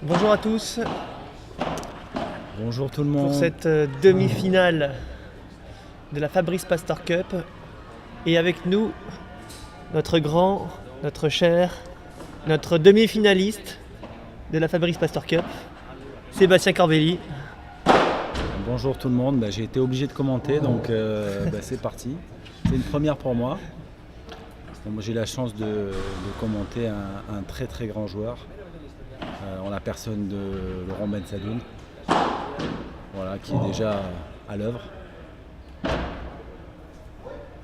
Bonjour à tous Bonjour tout le monde. pour cette demi-finale de la Fabrice Pastor Cup. Et avec nous, notre grand, notre cher, notre demi-finaliste de la Fabrice Pastor Cup, Sébastien Corbelli. Bonjour tout le monde. J'ai été obligé de commenter, donc c'est parti. C'est une première pour moi. Moi j'ai la chance de commenter un très très grand joueur, en la personne de Laurent Bensadoun, voilà, qui est déjà à l'œuvre.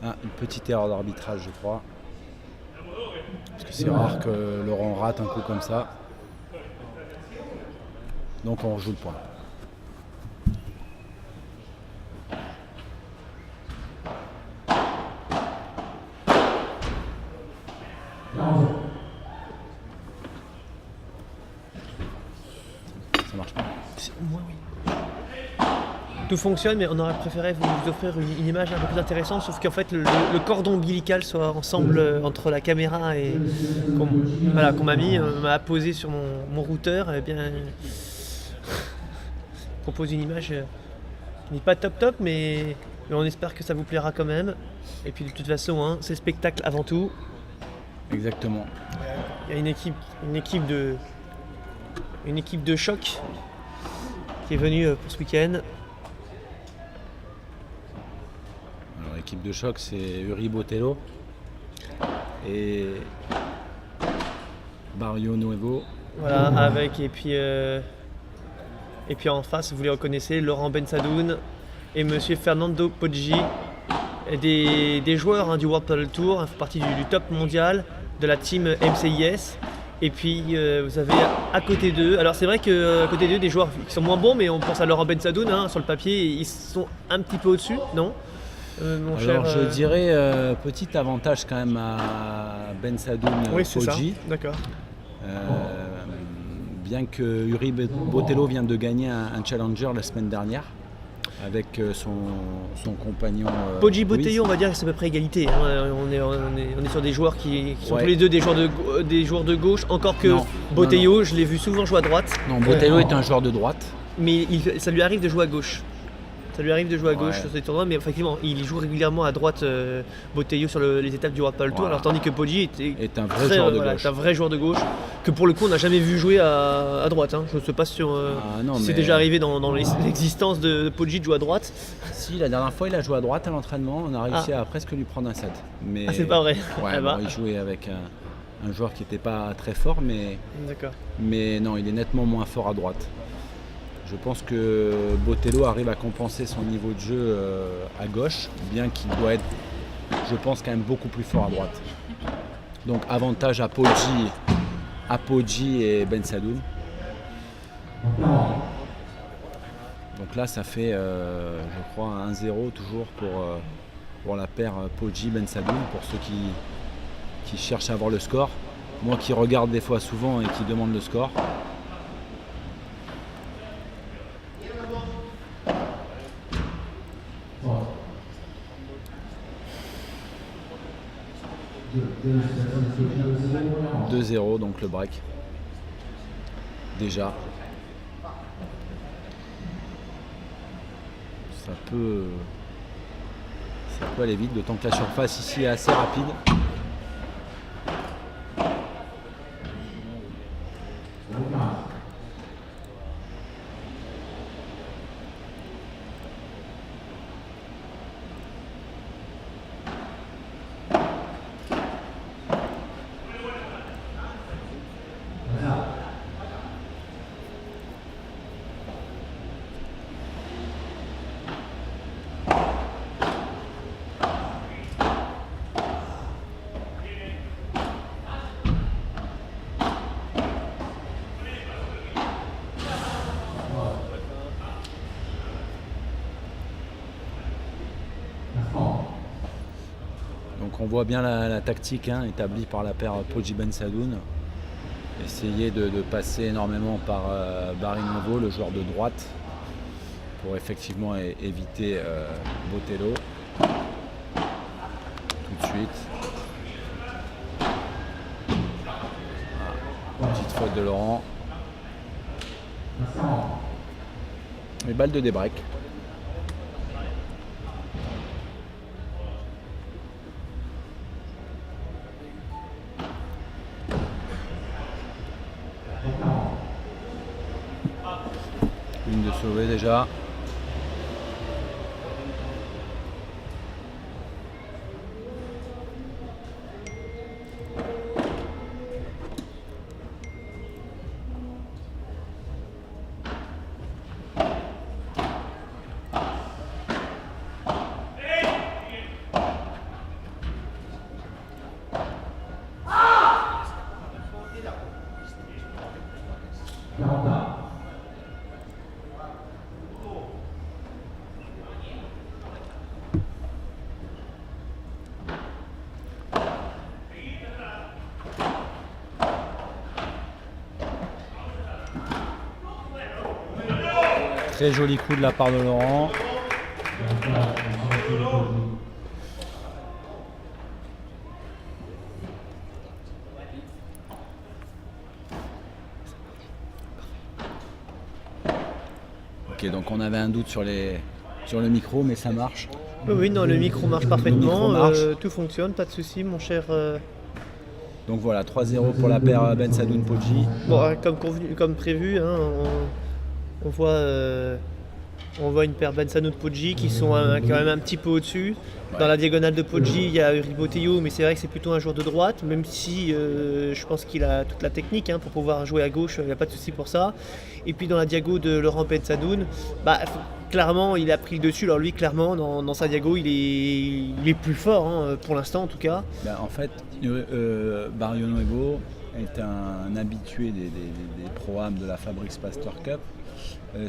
Une petite erreur d'arbitrage, je crois, parce que c'est rare que Laurent rate un coup comme ça. Donc on rejoue le point. Ça marche pas. Moi, oui. Tout fonctionne, mais on aurait préféré vous offrir une image un peu plus intéressante, sauf qu'en fait le cordon ombilical soit ensemble entre la caméra et qu'on m'a mis, m'a apposé sur mon routeur. Eh bien, propose une image qui n'est pas top, mais on espère que ça vous plaira quand même. Et puis de toute façon, c'est spectacle avant tout. Exactement. Il y a une équipe de choc qui est venue pour ce week-end. Alors, l'équipe de choc, c'est Uri Botello et Barrio Nuevo. Voilà, et puis en face, vous les reconnaissez, Laurent Bensadoun et Monsieur Fernando Poggi, des joueurs du World Padel Tour, font partie du top mondial de la team MCIS. Et puis vous avez à côté d'eux, alors c'est vrai qu'à côté d'eux, des joueurs qui sont moins bons, mais on pense à Laurent Bensadoun, sur le papier, ils sont un petit peu au-dessus, non Alors je dirais petit avantage quand même à Bensadoun, oui, c'est Poggi. ça. D'accord. Bien que Uri Botello vient de gagner un challenger la semaine dernière avec son compagnon Poggi Luis. Botello, on va dire que c'est à peu près égalité. On est sur des joueurs qui sont Ouais. tous les deux des joueurs de gauche, encore que Non, Botello, je l'ai vu souvent jouer à droite. Non, Botello est un joueur de droite. Mais ça lui arrive de jouer à gauche. Ça lui arrive de jouer à gauche Ouais. sur ces tournois, mais effectivement, il joue régulièrement à droite, Botello, sur les étapes du World Padel Tour, Voilà. alors tandis que Poggi Est un vrai joueur de gauche. est un vrai joueur de gauche, que pour le coup on n'a jamais vu jouer à droite. Je ne sais pas si Non, si c'est mais- déjà arrivé dans l'existence de Poggi de jouer à droite. Si, la dernière fois il a joué à droite à l'entraînement, on a réussi à presque lui prendre un set. Mais Ah, c'est pas vrai. Ouais, Ah bah. bon, il jouait avec un joueur qui n'était pas très fort, D'accord. mais non, il est nettement moins fort à droite. Je pense que Botello arrive à compenser son niveau de jeu à gauche, bien qu'il doit être, je pense, quand même beaucoup plus fort à droite. Donc avantage à Poggi et Bensadoun. Donc là ça fait je crois 1-0 toujours pour la paire Poggi-Bensadoun, pour ceux qui cherchent à avoir le score. Moi qui regarde des fois souvent et qui demande le score. « 2-0 donc le break. Déjà. Ça peut aller vite, d'autant que la surface ici est assez rapide. Donc on voit bien la tactique établie par la paire Poggi Bensadoun. Essayer de passer énormément par Barry Novo, le joueur de droite, pour effectivement éviter Botello. Tout de suite. Petite faute de Laurent. Les balles de débreak. Une de sauver déjà. Très joli coup de la part de Laurent. Ok, donc on avait un doute sur le micro, mais ça marche. Oui, non, le micro marche parfaitement, micro marche. Tout fonctionne, pas de souci, mon cher. Donc voilà, 3-0 pour la paire Ben Sadoun-Poggi. Bon, comme prévu, hein, on voit une paire Ben Sadoun-Poggi qui sont quand même un petit peu au-dessus. Ouais. Dans la diagonale de Poggi, il y a Ribotello, mais c'est vrai que c'est plutôt un joueur de droite, même si je pense qu'il a toute la technique pour pouvoir jouer à gauche, il n'y a pas de souci pour ça. Et puis dans la diago de Laurent Ben Sadoun, clairement il a pris le dessus. Alors lui, clairement, dans sa diago, il est plus fort, pour l'instant en tout cas. En fait, Barrio Nuevo est un habitué des programmes de la Fabrice Pasteur Cup.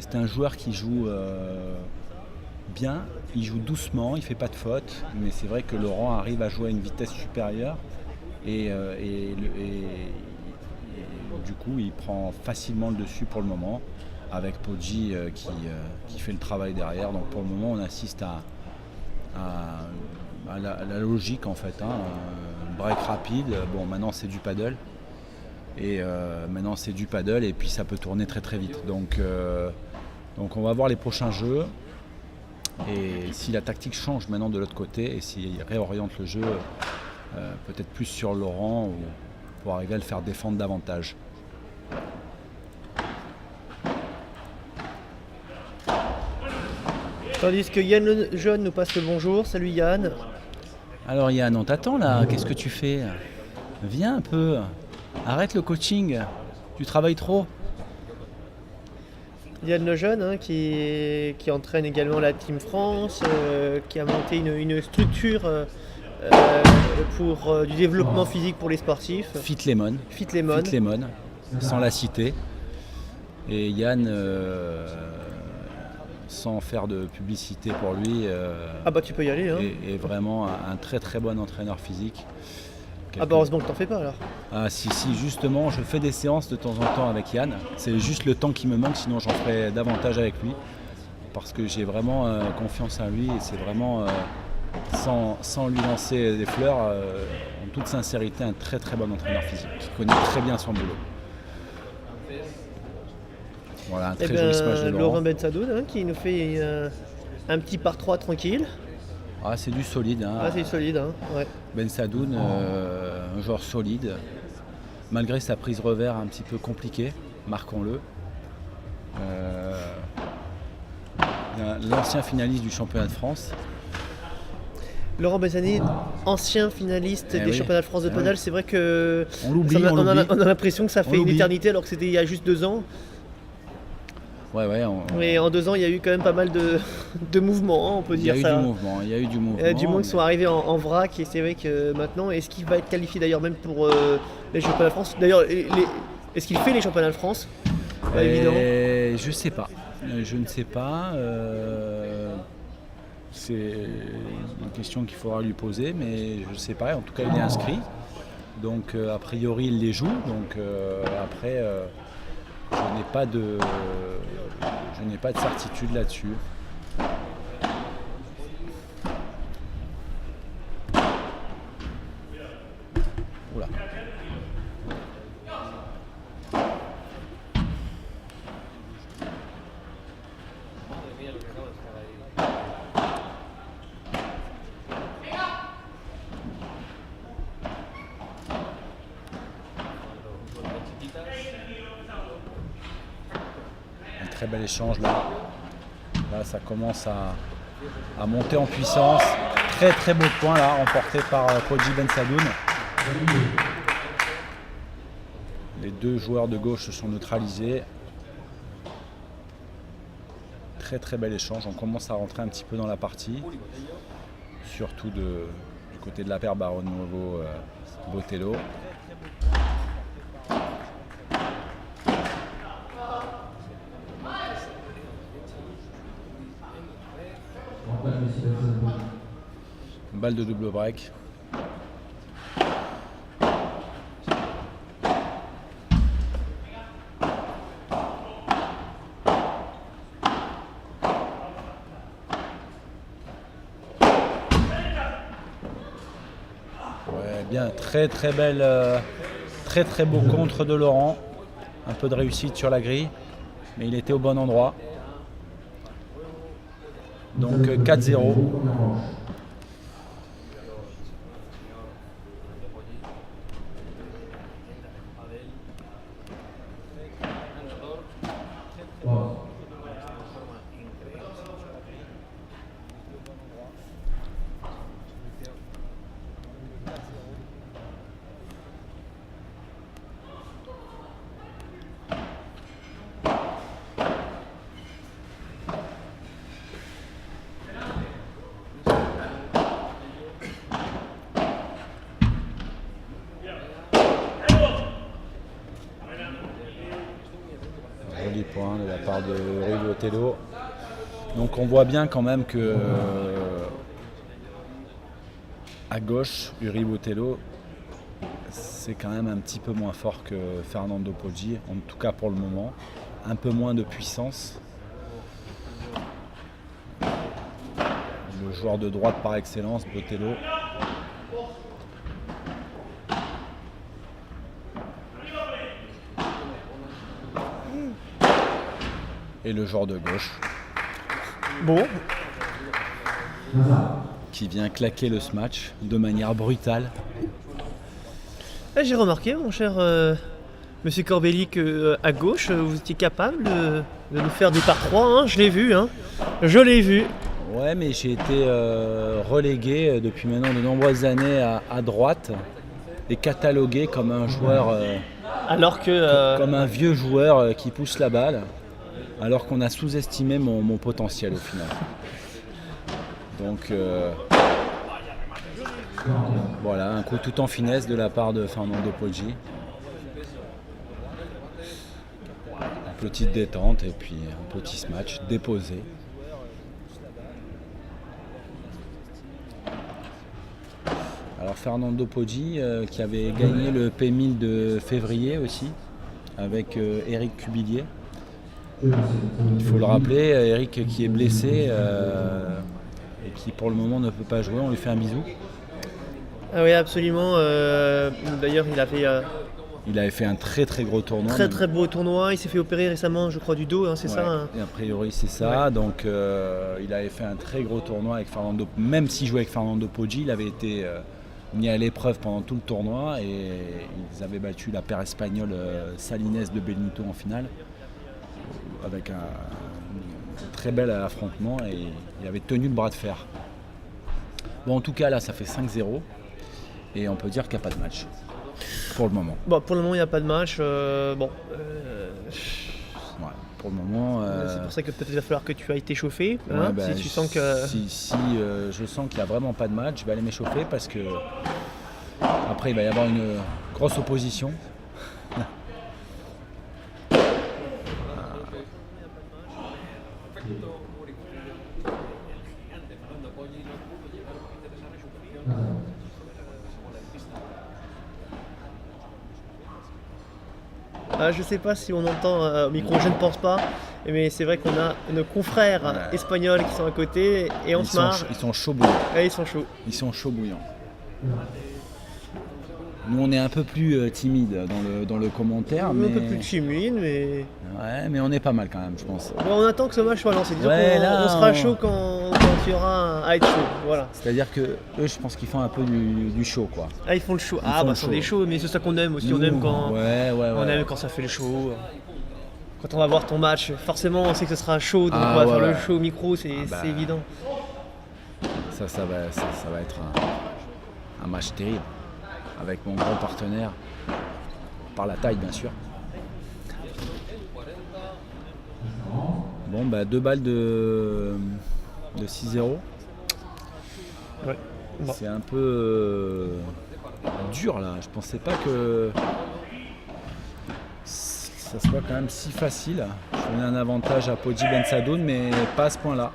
C'est un joueur qui joue bien, il joue doucement, il fait pas de faute, mais c'est vrai que Laurent arrive à jouer à une vitesse supérieure et du coup il prend facilement le dessus pour le moment, avec Poggi qui fait le travail derrière. Donc pour le moment on assiste à la logique en fait, un break rapide. Bon, maintenant c'est du paddle et puis ça peut tourner très très vite. Donc on va voir les prochains jeux. Et si la tactique change maintenant de l'autre côté et s'il réoriente le jeu peut-être plus sur Laurent pour arriver à le faire défendre davantage. Tandis que Yann Le Jeune nous passe le bonjour. Salut Yann. Alors Yann, on t'attend là, qu'est-ce que tu fais? Viens un peu, arrête le coaching, tu travailles trop. Yann Le Jeune, qui entraîne également la Team France, qui a monté une structure pour du développement physique pour les sportifs. Fit Lemon, sans la citer. Et Yann, sans faire de publicité pour lui, tu peux y aller. est vraiment un très très bon entraîneur physique. Heureusement que t'en fais pas alors. Ah si, justement, je fais des séances de temps en temps avec Yann. C'est juste le temps qui me manque, sinon j'en ferai davantage avec lui. Parce que j'ai vraiment confiance en lui et c'est vraiment, sans lui lancer des fleurs, en toute sincérité, un très très bon entraîneur physique qui connaît très bien son boulot. Voilà, un très joli smash de Laurent Ben Sadoun, qui nous fait un petit par 3 tranquille. Ah, c'est du solide. C'est solide, ouais. Ben Sadoun, un joueur solide, malgré sa prise revers un petit peu compliquée, marquons-le. L'ancien finaliste du championnat de France. Laurent Ben Sadoun, ancien finaliste des championnats de France de paddle, c'est vrai que on a l'impression que ça fait une éternité alors que c'était il y a juste 2 ans. Mais en 2 ans, il y a eu quand même pas mal de mouvements, on peut dire ça. Il y a eu du mouvement. Il y a du monde qui sont arrivés en vrac et c'est vrai que maintenant, est-ce qu'il va être qualifié d'ailleurs même pour les championnats de France? D'ailleurs, est-ce qu'il fait les championnats de France? Je sais pas. Je ne sais pas. C'est une question qu'il faudra lui poser, mais je ne sais pas. En tout cas, il est inscrit. Donc, a priori, il les joue. Donc, après... Je n'ai pas de certitude là-dessus. Oula. très bel échange là. Là, ça commence à monter en puissance. Très très beau point là, emporté par Podji Bensadoun. Les deux joueurs de gauche se sont neutralisés. Très très bel échange. On commence à rentrer un petit peu dans la partie. Surtout du côté de la paire Baron Nuovo Botelho. Balle de double break. Ouais, bien, très très belle, très très beau contre de Laurent. Un peu de réussite sur la grille, mais il était au bon endroit. Donc 4-0. Joli point de la part de Rui Botelho. Donc on voit bien quand même que à gauche, Uri Botelho, c'est quand même un petit peu moins fort que Fernando Podji, en tout cas pour le moment. Un peu moins de puissance. Le joueur de droite par excellence, Botelho. Et le joueur de gauche. Bon. Qui vient claquer le match de manière brutale. J'ai remarqué, mon cher Monsieur Corbelli, qu'à gauche, vous étiez capable de nous faire des par 3. Hein, je l'ai vu. Hein. Je l'ai vu. Ouais, mais j'ai été relégué depuis maintenant de nombreuses années à droite et catalogué comme un joueur, Alors que comme un vieux joueur qui pousse la balle, alors qu'on a sous-estimé mon potentiel au final. Donc voilà, un coup tout en finesse de la part de Fernando Podji. Une petite détente et puis un petit match déposé. Alors Fernando Podji qui avait gagné le P1000 de février aussi avec Eric Cubillier. Il faut le rappeler, Eric qui est blessé et qui pour le moment ne peut pas jouer, on lui fait un bisou. Ah oui, absolument. D'ailleurs, il avait fait un très très gros tournoi. Très beau tournoi. Il s'est fait opérer récemment, je crois, du dos, hein, c'est ça hein. Et a priori c'est ça. Ouais. Donc il avait fait un très gros tournoi avec Fernando. Même s'il jouait avec Fernando Podji, il avait été mis à l'épreuve pendant tout le tournoi et ils avaient battu la paire espagnole Salines de Benito en finale avec un très bel affrontement et il avait tenu le bras de fer. Bon, en tout cas là ça fait 5-0 et on peut dire qu'il n'y a pas de match pour le moment. Bon, pour le moment il n'y a pas de match. Ouais, pour le moment. C'est pour ça que peut-être il va falloir que tu ailles t'échauffer. Hein, si tu sens que. Si je sens qu'il n'y a vraiment pas de match, je vais aller m'échauffer parce que après il va y avoir une grosse opposition. Je ne sais pas si on entend au micro, je ne pense pas, mais c'est vrai qu'on a nos confrères espagnols qui sont à côté et on se marre. Ils sont chauds bouillants. Ouais, ils sont chauds. Ils sont chauds bouillants. Nous on est un peu plus timide dans le commentaire. Un peu plus timide, mais. Ouais, mais on est pas mal quand même, je pense. Bon, on attend que ce match soit lancé. Disons on sera chaud quand il y aura à être chaud. Voilà. C'est-à-dire que eux, je pense qu'ils font un peu du show, quoi. Ah, ils font le show. Ils sont des shows, mais c'est ça qu'on aime aussi. On aime quand. On aime quand ça fait le show. quand on va voir ton match, forcément on sait que ce sera chaud, donc Ah, on va ouais, faire le ouais. show au micro, c'est Bah, évident. Ça va être un match terrible avec mon grand partenaire, par la taille bien sûr. Bon, 2 balles de 6-0. Ouais. Bon. C'est un peu dur là. Je pensais pas que ça soit quand même si facile. Je donnais un avantage à Poggi Bensadoun, mais pas à ce point-là.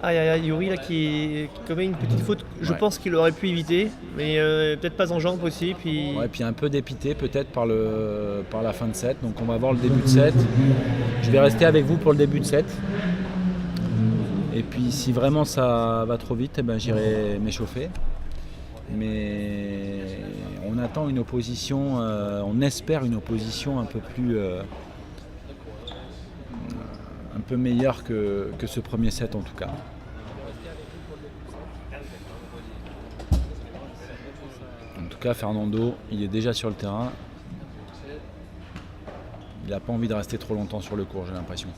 Aïe aïe aïe, Yuri là qui commet une petite faute, je Ouais. pense qu'il aurait pu éviter, mais peut-être pas en jambe aussi. Puis... Ouais, puis un peu dépité peut-être par la fin de set. Donc on va voir le début de set. Je vais rester avec vous pour le début de set. Et puis si vraiment ça va trop vite, j'irai m'échauffer. Mais on attend une opposition, on espère une opposition un peu plus, un peu meilleure que ce premier set en tout cas. En tout cas, Fernando, il est déjà sur le terrain. Il n'a pas envie de rester trop longtemps sur le court, j'ai l'impression.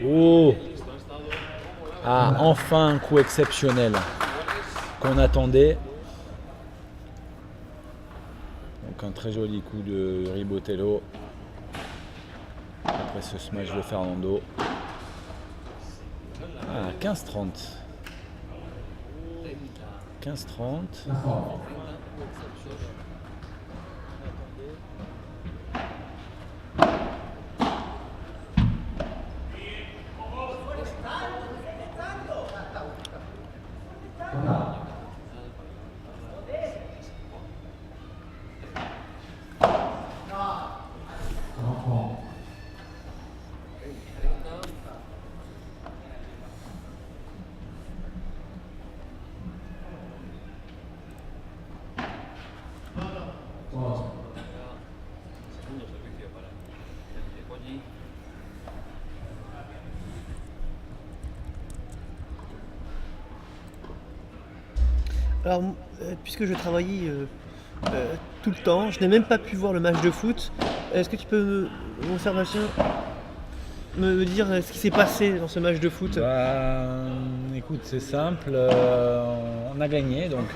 Oh! Ah, enfin un coup exceptionnel qu'on attendait. Donc un très joli coup de Ribotello. Après ce smash de Fernando. Ah, 15-30. 15-30. Alors, puisque je travaillais tout le temps, je n'ai même pas pu voir le match de foot. Est-ce que tu peux, mon cher Bastien, me dire ce qui s'est passé dans ce match de foot? Écoute, c'est simple, on a gagné, donc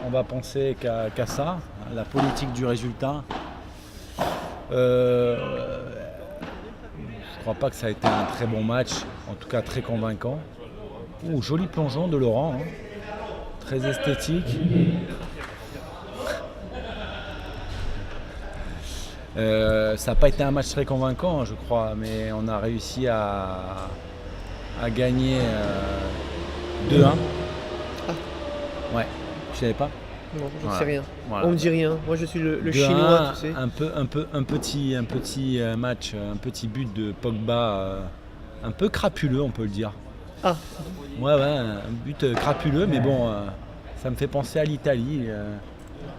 on va penser qu'à ça, à la politique du résultat. Je crois pas que ça a été un très bon match, en tout cas très convaincant. Ouh, joli plongeon de Laurent, hein. Très esthétique. Ça n'a pas été un match très convaincant, je crois, mais on a réussi à gagner 2-1. Ah. Ouais, je savais pas. Non, je ne Voilà. sais rien. Voilà. On me dit rien. Moi, je suis le 2-1, chinois, tu sais. un petit match, un petit but de Pogba, un peu crapuleux, on peut le dire. Ah, Ouais, un but crapuleux, mais bon, ça me fait penser à l'Italie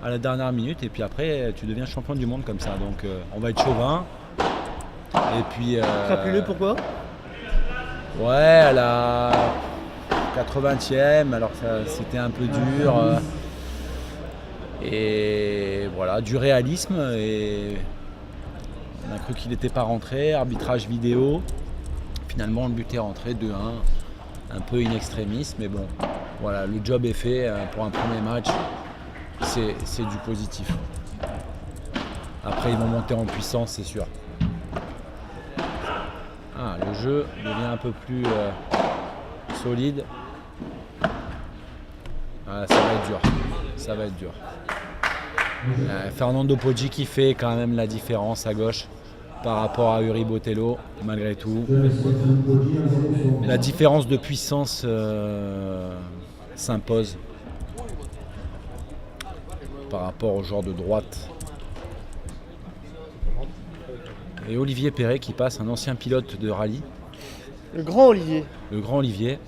à la dernière minute, et puis après, tu deviens champion du monde comme ça. Donc, on va être chauvin. Et puis. crapuleux, pourquoi? Ouais, à la 80e, alors c'était un peu dur. Et voilà, du réalisme. Et on a cru qu'il n'était pas rentré. Arbitrage vidéo. Finalement, le but est rentré 2-1. Un peu in extremis, mais bon, voilà, le job est fait pour un premier match. C'est du positif. Après, ils vont monter en puissance, c'est sûr. Ah, le jeu devient un peu plus solide. Ah, ça va être dur. Ça va être dur. Fernando Poggi qui fait quand même la différence à gauche. par rapport à Uri Botello, malgré tout. La différence de puissance s'impose par rapport au joueur de droite. Et Olivier Perret qui passe, un ancien pilote de rallye. Le grand Olivier. Le grand Olivier.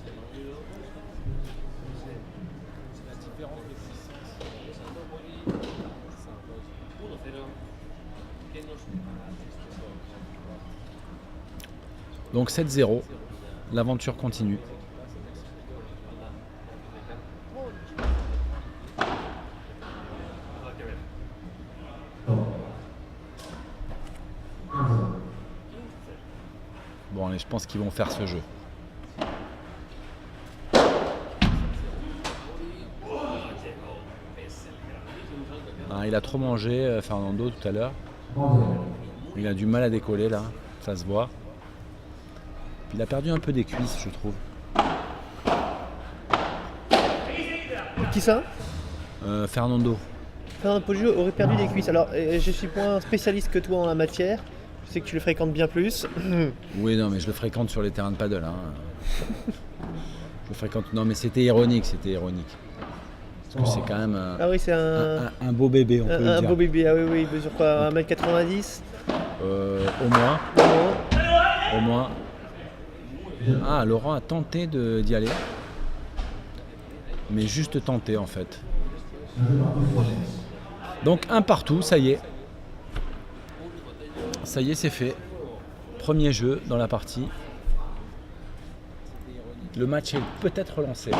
Donc 7-0, l'aventure continue. Bon, allez, je pense qu'ils vont faire ce jeu. Ah, il a trop mangé, Fernando, tout à l'heure. Il a du mal à décoller, là, ça se voit. Il a perdu un peu des cuisses, je trouve. Qui ça? Fernando. Fernando Poggio aurait perdu des cuisses. Alors, je suis moins spécialiste que toi en la matière. Je sais que tu le fréquentes bien plus. Oui, non, mais je le fréquente sur les terrains de paddle. Hein. Je le fréquente. Non, mais c'était ironique, Parce que c'est quand même Ah oui, c'est un beau bébé, on peut le dire. Un beau bébé, ah oui, oui, il mesure quoi, 1m90 Au moins. Au moins. Ah, Laurent a tenté d'y aller. Mais juste tenté, en fait. Donc, un partout, ça y est. Ça y est, c'est fait. Premier jeu dans la partie. Le match est peut-être relancé.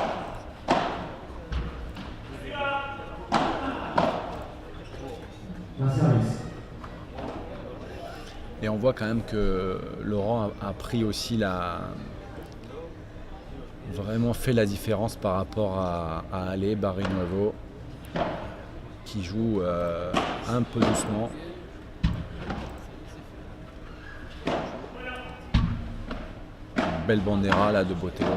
Et on voit quand même que Laurent a pris aussi vraiment fait la différence par rapport à Ale Barré-Nuevo qui joue un peu doucement. Belle bandera là de Botello.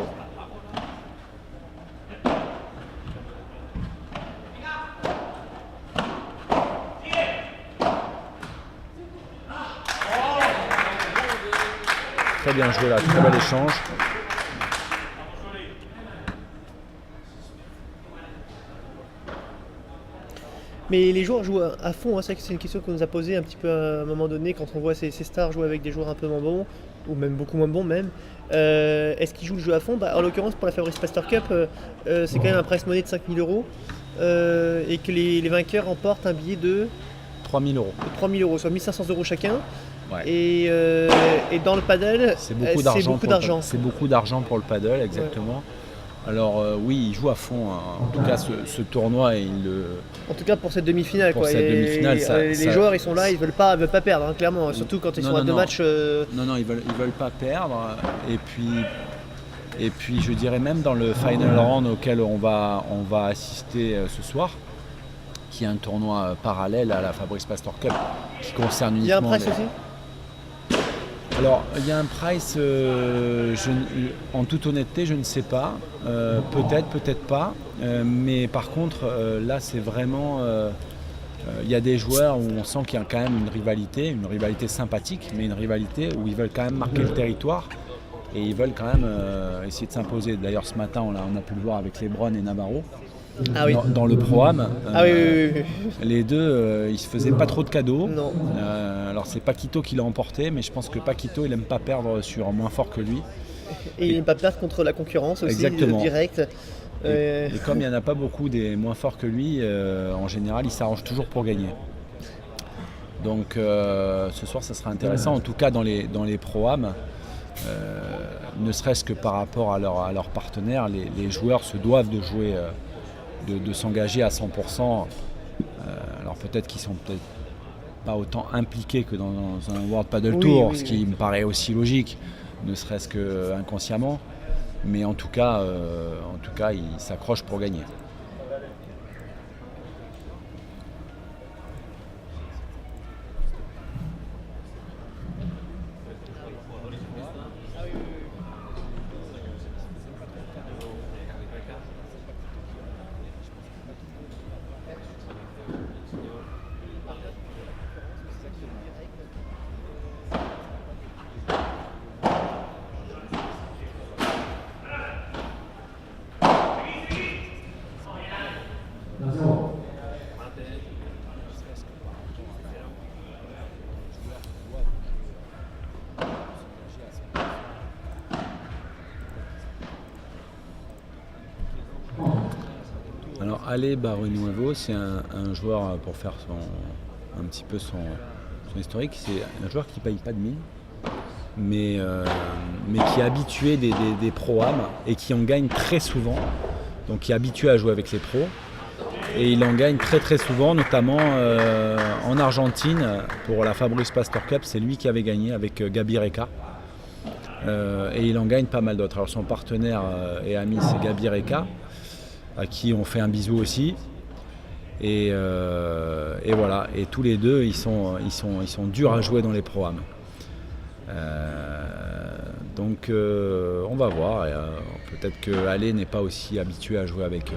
Très bien joué là, très bel échange. Mais les joueurs jouent à fond, hein. C'est vrai que c'est une question qu'on nous a posée un petit peu à un moment donné quand on voit ces stars jouer avec des joueurs un peu moins bons, ou même beaucoup moins bons même. Est-ce qu'ils jouent le jeu à fond? En l'occurrence pour la Fabrice Pastor Cup, c'est quand même un prize money de 5 000 €, et que les vainqueurs remportent un billet de 3 000 €. 3 000 €, soit 1 500 € chacun. Ouais. Et dans le paddle, c'est beaucoup d'argent. C'est beaucoup d'argent pour le paddle, exactement. Ouais. Alors oui, il joue à fond. Hein. En tout cas, ce tournoi, en tout cas pour cette demi-finale. Pour cette demi-finale, les joueurs, ils sont là, ils veulent pas perdre, hein, clairement. Surtout quand ils sont à deux matchs. Non, ils veulent pas perdre. Et puis, je dirais même dans le final round auquel on va assister ce soir, qui est un tournoi parallèle à la Fabrice Pastor Cup, qui concerne uniquement. Il y a un price aussi. Alors, il y a un price, en toute honnêteté, je ne sais pas. Peut-être pas. Mais par contre, là, c'est vraiment... il y a des joueurs où on sent qu'il y a quand même une rivalité sympathique, mais une rivalité où ils veulent quand même marquer le territoire et ils veulent quand même essayer de s'imposer. D'ailleurs, ce matin, on a pu le voir avec Lebron et Navarro. Ah oui. Dans le Pro-Am, oui. Les deux, ils se faisaient pas trop de cadeaux. Non. Alors c'est Paquito qui l'a emporté, mais je pense que Paquito, il aime pas perdre sur un moins fort que lui. Et il n'aime pas perdre contre la concurrence aussi, direct. Et comme il n'y en a pas beaucoup des moins forts que lui, en général, il s'arrange toujours pour gagner. Donc ce soir, ça sera intéressant. En tout cas, dans les Pro-Am, ne serait-ce que par rapport à leurs partenaires, les joueurs se doivent de jouer. De s'engager à 100%. Alors peut-être qu'ils sont peut-être pas autant impliqués que dans un World Paddle Tour, ce qui me paraît aussi logique, ne serait-ce que inconsciemment. Mais en tout cas, ils s'accrochent pour gagner. Ale Barrienuevo, c'est un joueur, pour faire un petit peu son historique, c'est un joueur qui ne paye pas de mine, mais qui est habitué des pro-am et qui en gagne très souvent. Donc qui est habitué à jouer avec les pros. Et il en gagne très très souvent, notamment en Argentine, pour la Fabrice Pastor Cup, c'est lui qui avait gagné avec Gabi Reca. Et il en gagne pas mal d'autres. Alors son partenaire et ami, c'est Gabi Reca, à qui on fait un bisou aussi. Et voilà. Et tous les deux, ils sont durs à jouer dans les pro-am. Donc on va voir. Peut-être que Ale n'est pas aussi habitué à jouer avec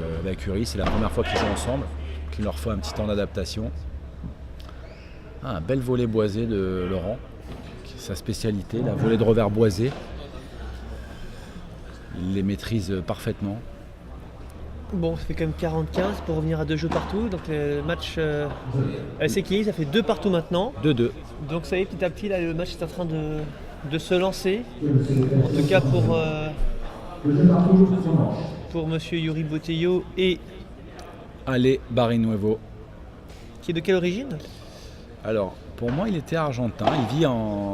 Uri. C'est la première fois qu'ils jouent ensemble, qu'il leur faut un petit temps d'adaptation. Un bel volley boisé de Laurent, qui est sa spécialité, la volée de revers boisé. Il les maîtrise parfaitement. Bon, ça fait quand même 40-15 pour revenir à 2 jeux partout. Donc le match s'équilibre, ça fait 2 partout maintenant. 2-2. Donc ça y est, petit à petit, là, le match est en train de se lancer. En tout cas pour monsieur Yuri Botello et Ale Barrienuevo. qui est de quelle origine? Alors, pour moi, il était argentin. Il vit aux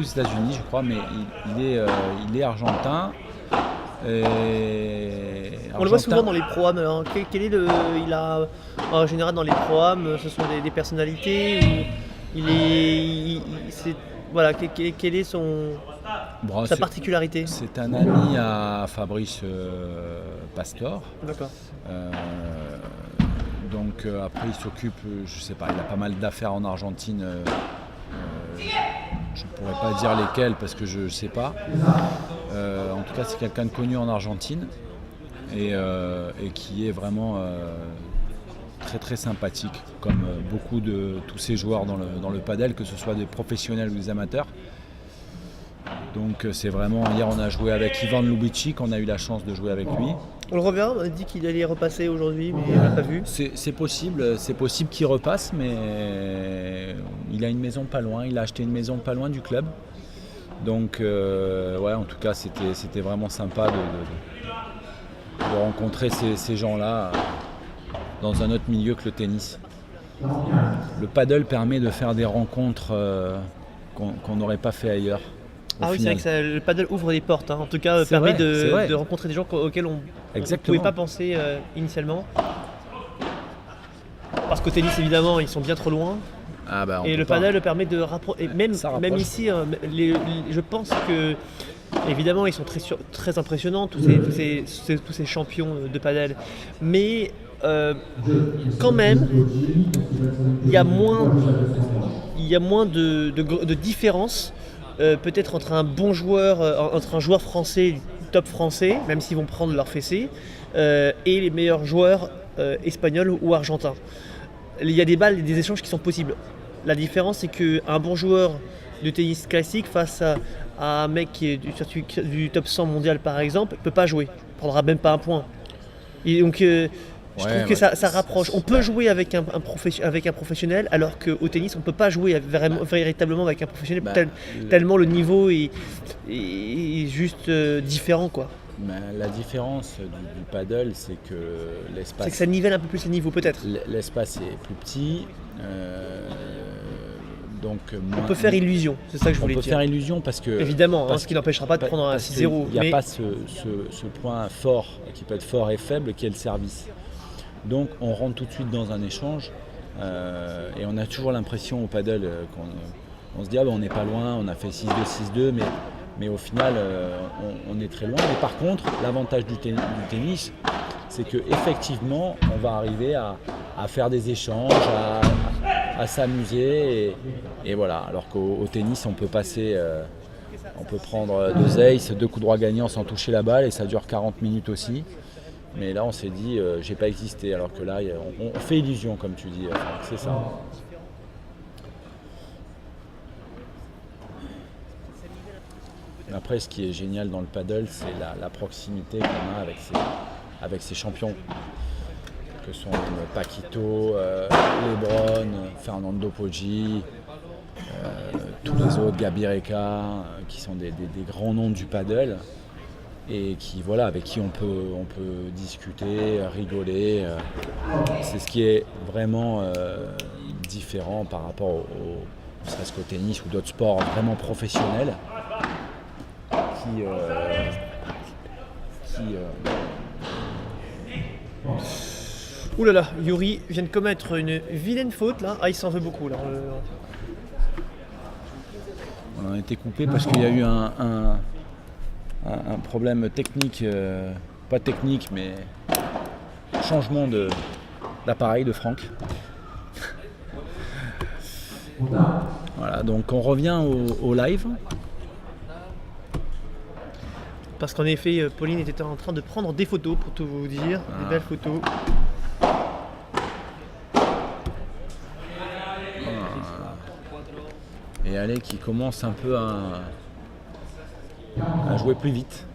États-Unis, je crois, mais il est argentin. On le voit souvent dans les pro-am. En général, dans les pro-am, ce sont des personnalités où quelle est sa particularité? C'est un ami à Fabrice Pastor. D'accord. Donc après, il s'occupe, je sais pas, il a pas mal d'affaires en Argentine. Je ne pourrais pas dire lesquelles parce que je ne sais pas. En tout cas, c'est quelqu'un de connu en Argentine et qui est vraiment très très sympathique, comme beaucoup de tous ces joueurs dans le padel, que ce soit des professionnels ou des amateurs. Donc c'est vraiment, hier on a joué avec Ivan Lubicic, on a eu la chance de jouer avec lui. On le reverra, on a dit qu'il allait repasser aujourd'hui, mais on l'a pas vu. C'est possible qu'il repasse, mais il a une maison pas loin, il a acheté une maison pas loin du club. Donc en tout cas c'était vraiment sympa de rencontrer ces gens-là dans un autre milieu que le tennis. Le paddle permet de faire des rencontres qu'on n'aurait pas fait ailleurs. Ah oui, c'est vrai que le paddle ouvre des portes, hein. En tout cas permet de rencontrer des gens auxquels on ne pouvait pas penser initialement. Parce qu'au tennis évidemment ils sont bien trop loin. Et le paddle permet de rapprocher. Même ici, je pense que évidemment ils sont très impressionnants tous ces champions de paddle. Mais quand même, il y a moins de différence. Peut-être entre un joueur français, top français, même s'ils vont prendre leur fessée, et les meilleurs joueurs espagnols ou argentins. Il y a des balles et des échanges qui sont possibles. La différence, c'est qu'un bon joueur de tennis classique face à un mec qui est du top 100 mondial par exemple, ne peut pas jouer, ne prendra même pas un point. Et donc je trouve que ça rapproche. On peut jouer avec un professionnel, alors qu'au tennis, on ne peut pas jouer véritablement avec un professionnel, tellement le niveau est juste différent, quoi. La différence du paddle, c'est que l'espace... C'est que ça nivelle un peu plus les niveaux, peut-être. L'espace est plus petit. Donc on peut faire illusion, c'est ça que je voulais dire. On peut faire illusion parce que... Évidemment, ce qui n'empêchera pas de prendre un 6-0. Il n'y a pas ce point fort, qui peut être fort et faible, qui est le service. Donc on rentre tout de suite dans un échange et on a toujours l'impression au paddle qu'on se dit on n'est pas loin, on a fait 6-2, 6-2, mais au final on est très loin. Mais par contre, l'avantage du tennis, c'est qu'effectivement on va arriver à faire des échanges, à s'amuser et voilà. Alors qu'au tennis on peut passer, on peut prendre 2 aces, 2 coups droits gagnants sans toucher la balle et ça dure 40 minutes aussi. Mais là, on s'est dit, j'ai pas existé, alors que là, on fait illusion, comme tu dis, c'est ça. Après, ce qui est génial dans le paddle, c'est la proximité qu'on a avec ces champions, que sont Paquito, Lebron, Fernando Poggi, tous les autres, Gabi Reca, qui sont des grands noms du paddle. et qui, voilà, avec qui on peut discuter, rigoler. C'est ce qui est vraiment différent par rapport ne serait-ce qu'au tennis ou d'autres sports vraiment professionnels qui Ouh là là, Yuri vient de commettre une vilaine faute là. Ah, il s'en veut beaucoup là. on a été coupé parce qu'il y a eu un problème technique, pas technique mais changement d'appareil de Franck. Voilà, donc on revient au live. Parce qu'en effet, Pauline était en train de prendre des photos pour tout vous dire, des belles photos. Et Ale qui commence un peu à jouer plus vite.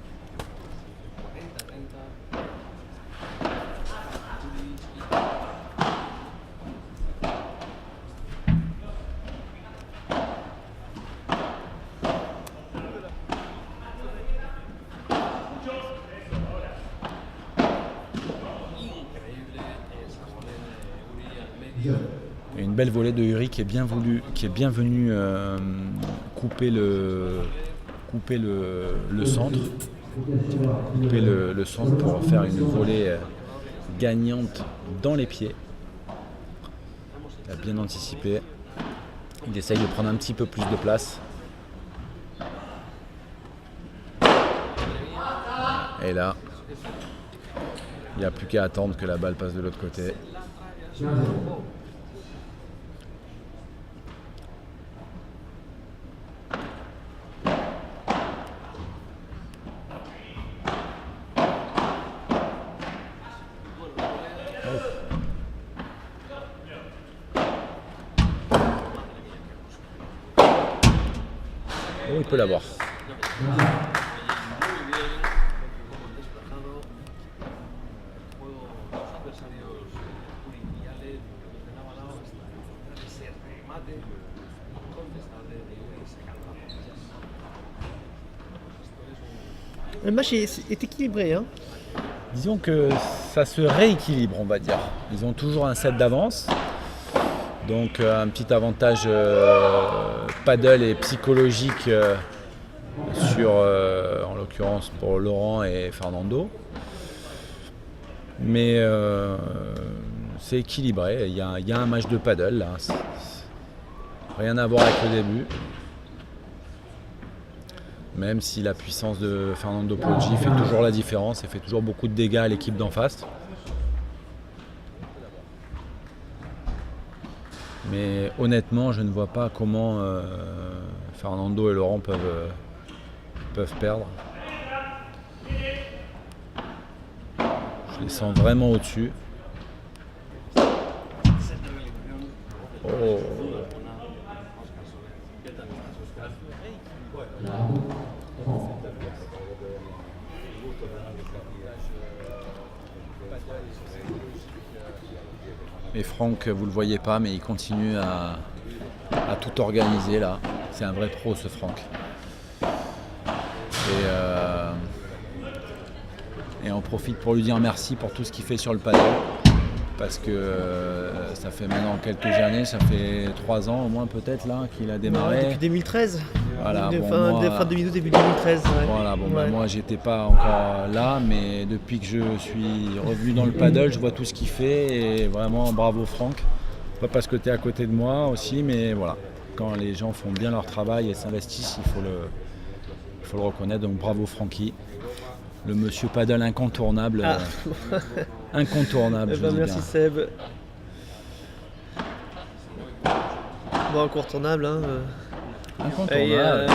Et une belle volée de Yuri qui est bien venue couper le centre. Couper le centre pour faire une volée gagnante dans les pieds. Il a bien anticipé. Il essaye de prendre un petit peu plus de place. Et là, il n'y a plus qu'à attendre que la balle passe de l'autre côté. Oh, il peut l'avoir. Le match est équilibré, hein. Disons que ça se rééquilibre, on va dire. Ils ont toujours un set d'avance. Donc un petit avantage paddle et psychologique sur, en l'occurrence pour Laurent et Fernando. Mais c'est équilibré. Il y a un match de paddle là. Rien à voir avec le début. Même si la puissance de Fernando Poggi fait toujours la différence et fait toujours beaucoup de dégâts à l'équipe d'en face. Mais honnêtement, je ne vois pas comment Fernando et Laurent peuvent perdre. Je les sens vraiment au-dessus. Oh. Et Franck, vous le voyez pas, mais il continue à tout organiser là. C'est un vrai pro ce Franck. Et on profite pour lui dire merci pour tout ce qu'il fait sur le paddle. Parce que ça fait maintenant quelques années, ça fait 3 ans au moins peut-être là qu'il a démarré. Depuis 2013. Voilà, fin 2012, début 2013. Ouais. Voilà, moi j'étais pas encore là, mais depuis que je suis revenu dans le paddle, je vois tout ce qu'il fait et vraiment bravo Franck. Pas parce que tu es à côté de moi aussi, mais voilà, quand les gens font bien leur travail et s'investissent, il faut le reconnaître, donc bravo Francky. Le monsieur paddle incontournable. Incontournable, je dis merci bien. Seb. Bon, incontournable, hein. Incontournable.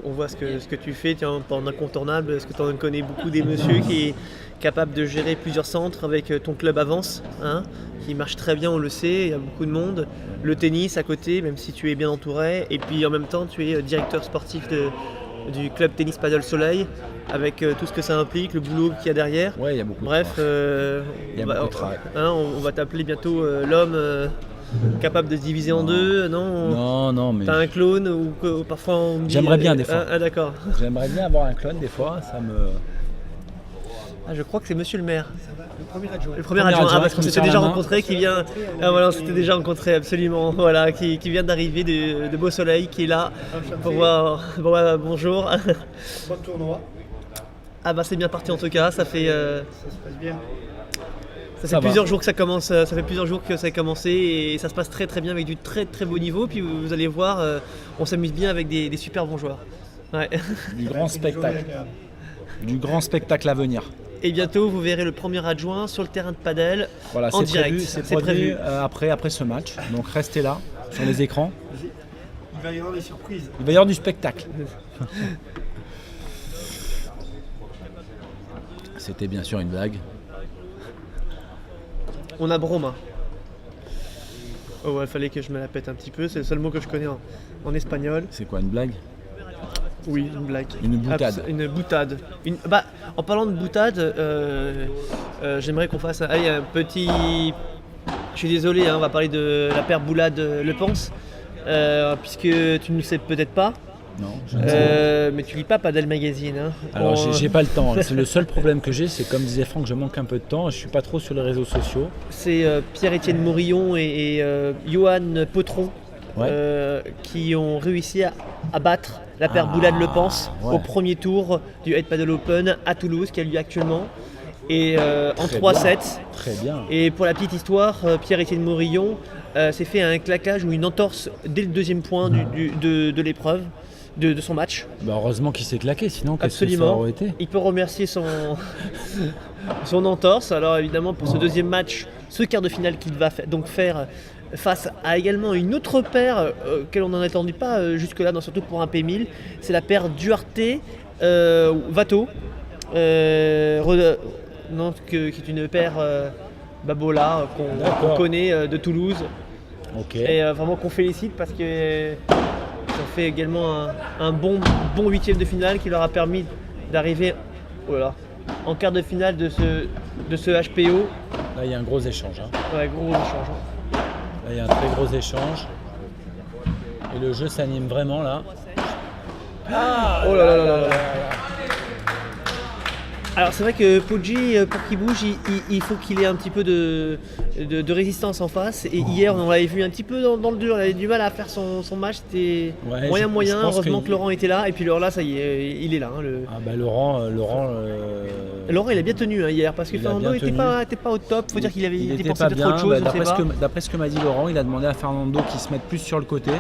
On voit ce que tu fais, en incontournable. Est-ce que tu en connais beaucoup des messieurs qui est capable de gérer plusieurs centres avec ton club Avance, hein, qui marche très bien, on le sait, il y a beaucoup de monde. Le tennis à côté, même si tu es bien entouré. Et puis en même temps, tu es directeur sportif du club tennis Paddle Soleil, avec tout ce que ça implique, le boulot qu'il y a derrière. Ouais, il y a beaucoup Bref, de travail. Il y a beaucoup de travail. On va t'appeler bientôt l'homme capable de se diviser en deux, non? Non, mais T'as un clone ou parfois on me dit, j'aimerais bien des fois. Ah d'accord. J'aimerais bien avoir un clone des fois, ça me... Ah, je crois que c'est monsieur le maire. Le premier adjoint. Le premier adjoint, adjoint parce qu'on qui me s'était serre déjà la main. rencontré, qui vient. Ah voilà, on s'était déjà rencontré absolument. Voilà, qui vient d'arriver de Beau Soleil, qui est là pour voir. Bonjour. Bon tournoi, Ah bah c'est bien parti en tout cas. Ça fait ça se passe bien. ça Ça fait va. plusieurs jours que ça commence. Ça fait plusieurs jours que ça a commencé et ça se passe très très bien avec du très très beau niveau. Puis vous allez voir, on s'amuse bien avec des super bons joueurs. Ouais. Du grand spectacle. Du grand spectacle à venir. Et bientôt vous verrez le premier adjoint sur le terrain de padel. Voilà, En c'est direct, prévu, c'est c'est prévu. prévu après ce match. Donc restez là, sur les écrans. Il va y avoir des surprises. Il va y avoir du spectacle. C'était bien sûr une blague. On a Broma. Oh ouais, il fallait que je me la pète un petit peu, c'est le seul mot que je connais en espagnol. C'est quoi, une blague? Oui, une blague. Une boutade. Une boutade. Bah, en parlant de boutade, j'aimerais qu'on fasse un petit... Je suis désolé, hein, on va parler de la paire Boulade-Le Pense, puisque tu ne le sais peut-être pas, Non, je ne sais pas. mais tu lis pas Padel Magazine. Hein. Alors j'ai pas le temps, c'est le seul problème que j'ai, c'est comme disait Franck, je manque un peu de temps, je suis pas trop sur les réseaux sociaux. C'est Pierre-Étienne Morillon et Johan Potron Ouais. qui ont réussi à battre la paire Boulade-Le Pense ouais. au premier tour du Head Padel Open à Toulouse qui a lieu actuellement. Et en Très 3 bien. sets. Très bien. Et pour la petite histoire, Pierre-Étienne Morillon s'est fait un claquage ou une entorse dès le deuxième point de l'épreuve, de son match. Bah heureusement qu'il s'est claqué, sinon qu'est-ce que ça Absolument. aurait été? Il peut remercier son entorse. Alors évidemment pour ce deuxième match, ce quart de finale qu'il va donc faire face à également une autre paire qu'elle on n'en attendait pas jusque-là, surtout pour un P1000. C'est la paire Duarte-Vato. Qui est une paire Babola qu'on D'accord. connaît de Toulouse Ok. et vraiment qu'on félicite parce qu'ils ont fait également un bon huitième de finale qui leur a permis d'arriver en quart de finale de ce HPO. Là il y a un gros échange. Hein. Ouais, gros échange. Là il y a un très gros échange. Et le jeu s'anime vraiment là. Oh là là là là là. Alors c'est vrai que Poggi, pour qu'il bouge, il faut qu'il ait un petit peu de résistance en face. Et hier, on l'avait vu un petit peu dans le dur, il avait du mal à faire son match, c'était Ouais, moyen. je pense Heureusement que- que Laurent était là, et puis là, ça y est, il est là. Hein, Ah bah Laurent, Laurent, il a bien tenu hein, hier, parce que Il a Fernando bien n'était tenu. pas au top, faut dire qu'il avait il était dépensé pas peut-être bien. autre chose, Bah, on sait pas. d'après ce que m'a dit Laurent, il a demandé à Fernando qu'il se mette plus sur le côté,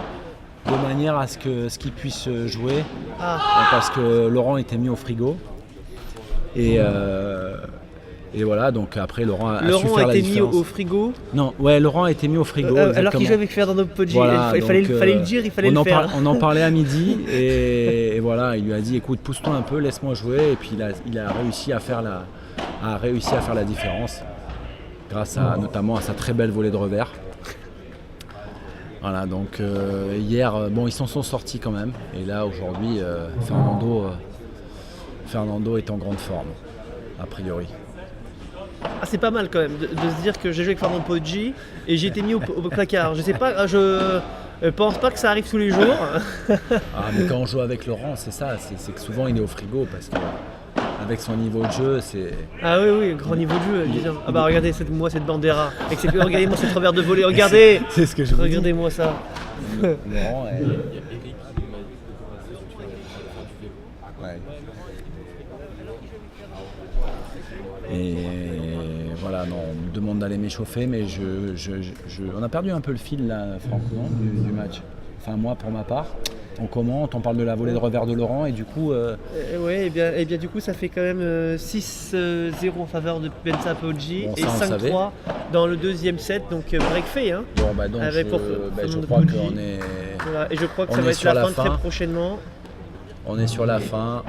de manière à ce qu'il puisse jouer, Ah, parce que Laurent était mis au frigo. Et voilà, donc après Laurent a su Laurent faire a la été mis différence. au frigo, Non, ouais, Laurent a été mis au frigo. alors qu'il exactement. jouait avec Fernando Poggi. Voilà, il fallait donc, le dire, il fallait on le en faire. on en parlait à midi et voilà, il lui a dit écoute, pousse-toi un peu, laisse-moi jouer, et puis il a réussi à faire la différence grâce notamment à sa très belle volée de revers. Voilà, donc hier, ils s'en sont sortis quand même, et là aujourd'hui, Fernando est en grande forme, a priori. Ah, c'est pas mal quand même de se dire que j'ai joué avec Fernando Poggi et j'ai été mis au placard. Je sais pas, je pense pas que ça arrive tous les jours. Ah, mais quand on joue avec Laurent, c'est ça, c'est que souvent il est au frigo parce que avec son niveau de jeu, c'est. Ah oui, grand niveau de jeu. Disons. Ah bah regardez cette bandera. Regardez-moi cette revers de volée, regardez. C'est ce que je vous dis. Regardez-moi ça. Laurent est. Ouais. Et voilà, non, on me demande d'aller m'échauffer, mais on a perdu un peu le fil là, Franck, non, du match. Enfin moi pour ma part. On commente, on parle de la volée de revers de Laurent et du coup. Ouais, et bien du coup ça fait quand même 6-0 en faveur de Benza Poggi Bon, et ça, on le savait. 5-3 dans le deuxième set, donc break fait. Hein. Bon bah donc Avec je Fernando crois Poggi. qu'on est. Voilà, et je crois que On ça est va être sur la la fin fin. très prochainement. On est sur la fin.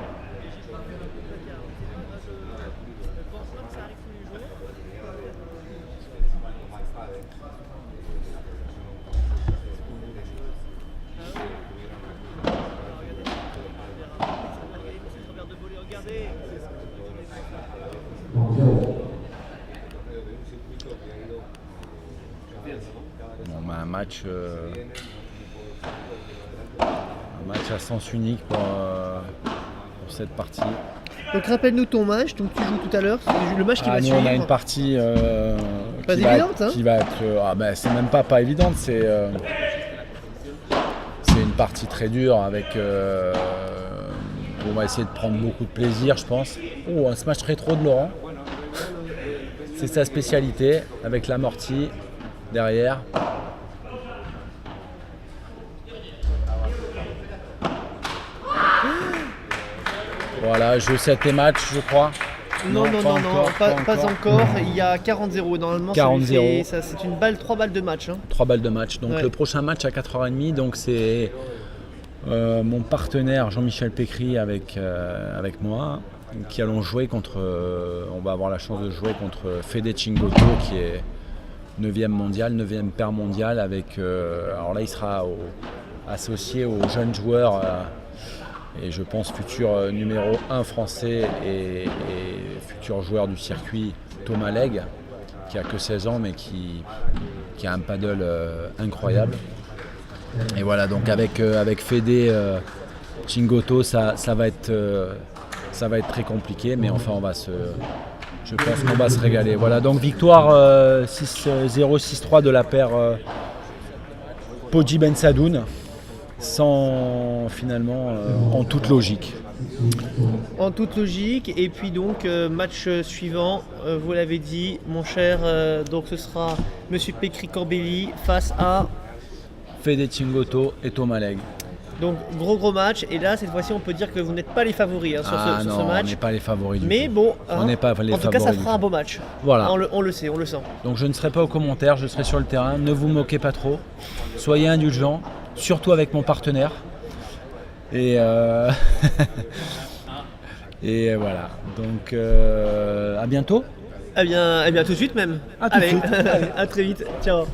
Bon, à sens unique pour cette partie. Donc rappelle-nous ton match, donc tu joues tout à l'heure, c'est le match qui va Nous, suivre. on a une partie Pas qui va évidente, hein. être, c'est même pas évidente, c'est une partie très dure avec. On va essayer de prendre beaucoup de plaisir, je pense. Un smash rétro de Laurent. C'est sa spécialité, avec l'amorti derrière. Voilà, jeu 7 et match, je crois. Non, pas encore. Il y a 40-0. Normalement, 40-0. C'est une balle, 3 balles de match. Hein. 3 balles de match. Donc Ouais. le prochain match à 4h30, donc c'est mon partenaire Jean-Michel Pécry avec moi, qui allons jouer contre. On va avoir la chance de jouer contre Fede Chingoto, qui est 9e mondial, 9e paire mondial. Alors là, il sera associé aux jeunes joueurs. Et je pense futur numéro 1 français et futur joueur du circuit, Thomas Legge, qui a que 16 ans mais qui a un paddle incroyable. Et voilà, donc avec Fede Chingoto, ça va être très compliqué, mais enfin je pense qu'on va se régaler. Voilà, donc victoire 6-0, 6-3 de la paire Poggi Ben Sadoun. Sans finalement en toute logique. En toute logique. Et puis donc match suivant, vous l'avez dit, mon cher, donc ce sera Monsieur Pécry Corbelli face à Fede Chingoto et Thomas Legge. donc gros match. Et là cette fois-ci on peut dire que vous n'êtes pas les favoris sur ce match. On n'est pas les favoris du Mais tout. bon, On n'est pas les en tout cas ça favoris fera du un beau match. Voilà. On le sait, on le sent. Donc je ne serai pas aux commentaires, je serai sur le terrain. Ne vous moquez pas trop. Soyez indulgents, surtout avec mon partenaire. Et et voilà. Donc à bientôt. Eh bien tout de suite même. À tout de Allez, suite. à très vite. Ciao.